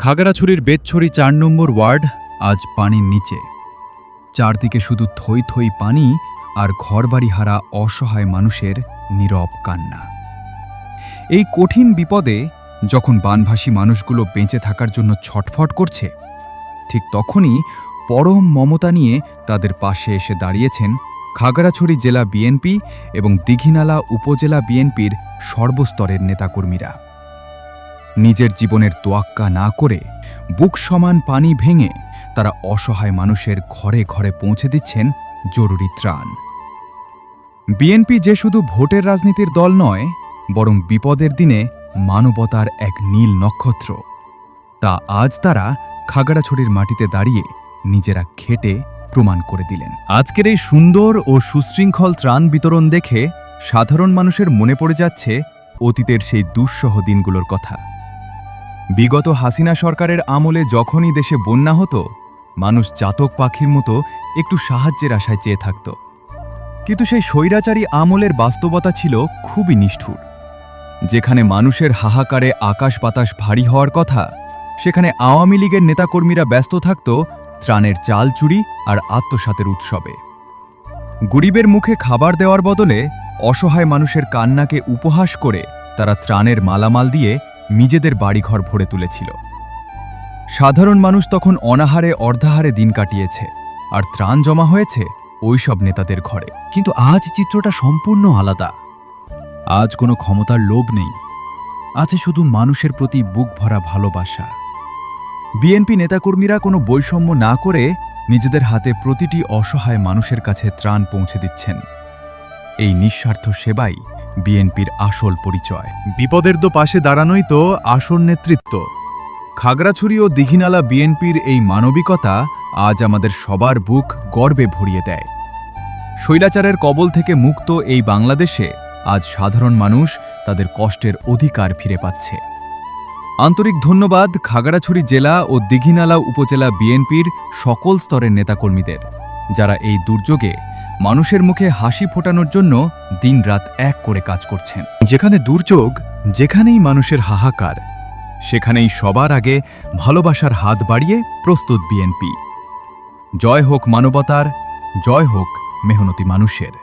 খাগড়াছড়ির বেতছড়ি ৪ নম্বর ওয়ার্ড আজ পানির নিচে। চারদিকে শুধু থই থই পানি আর ঘরবাড়ি হারা অসহায় মানুষের নীরব কান্না। এই কঠিন বিপদে যখন বানভাসী মানুষগুলো বেঁচে থাকার জন্য ছটফট করছে, ঠিক তখনই পরম মমতা নিয়ে তাদের পাশে এসে দাঁড়িয়েছেন খাগড়াছড়ি জেলা বিএনপি এবং দীঘিনালা উপজেলা বিএনপির সর্বস্তরের নেতাকর্মীরা। নিজের জীবনের তোয়াক্কা না করে বুক সমান পানি ভেঙে তারা অসহায় মানুষের ঘরে ঘরে পৌঁছে দিচ্ছেন জরুরি ত্রাণ। বিএনপি যে শুধু ভোটের রাজনীতির দল নয়, বরং বিপদের দিনে মানবতার এক নীল নক্ষত্র। তা আজ তারা খাগড়াছড়ির মাটিতে দাঁড়িয়ে নিজেরা খেটে প্রমাণ করে দিলেন। আজকের এই সুন্দর ও সুশৃঙ্খল ত্রাণ বিতরণ দেখে সাধারণ মানুষের মনে পড়ে যাচ্ছে অতীতের সেই দুঃসহ দিনগুলোর কথা। বিগত হাসিনা সরকারের আমলে যখনই দেশে বন্যা হতো, মানুষ চাতক পাখির মতো একটু সাহায্যের আশায় চেয়ে থাকত। কিন্তু সেই স্বৈরাচারী আমলের বাস্তবতা ছিল খুবই নিষ্ঠুর। যেখানে মানুষের হাহাকারে আকাশ বাতাস ভারী হওয়ার কথা, সেখানে আওয়ামী লীগের নেতাকর্মীরা ব্যস্ত থাকত ত্রাণের চাল চুরি আর আত্মসাতের উৎসবে। গরিবের মুখে খাবার দেওয়ার বদলে অসহায় মানুষের কান্নাকে উপহাস করে তারা ত্রাণের মালামাল দিয়ে নিজেদের বাড়িঘর ভরে তুলেছিল। সাধারণ মানুষ তখন অনাহারে অর্ধাহারে দিন কাটিয়েছে, আর ত্রাণ জমা হয়েছে ওইসব নেতাদের ঘরে। কিন্তু আজ চিত্রটা সম্পূর্ণ আলাদা। আজ কোনো ক্ষমতার লোভ নেই, আছে শুধু মানুষের প্রতি বুক ভরা ভালোবাসা। বিএনপি নেতাকর্মীরা কোনো বৈষম্য না করে নিজেদের হাতে প্রতিটি অসহায় মানুষের কাছে ত্রাণ পৌঁছে দিচ্ছেন। এই নিঃস্বার্থ সেবাই বিএনপির আসল পরিচয়। বিপদের পাশে দাঁড়ানোই তো আসল নেতৃত্ব। খাগড়াছড়ি ও দীঘিনালা বিএনপির এই মানবিকতা আজ আমাদের সবার বুক গর্বে ভরিয়ে দেয়। স্বৈরাচারের কবল থেকে মুক্ত এই বাংলাদেশে আজ সাধারণ মানুষ তাদের কষ্টের অধিকার ফিরে পাচ্ছে। আন্তরিক ধন্যবাদ খাগড়াছড়ি জেলা ও দীঘিনালা উপজেলা বিএনপির সকল স্তরের নেতাকর্মীদের, যারা এই দুর্যোগে মানুষের মুখে হাসি ফোটানোর জন্য দিনরাত এক করে কাজ করছেন। যেখানে দুর্যোগ, যেখানেই মানুষের হাহাকার, সেখানেই সবার আগে ভালোবাসার হাত বাড়িয়ে প্রস্তুত বিএনপি। জয় হোক মানবতার, জয় হোক মেহনতি মানুষের।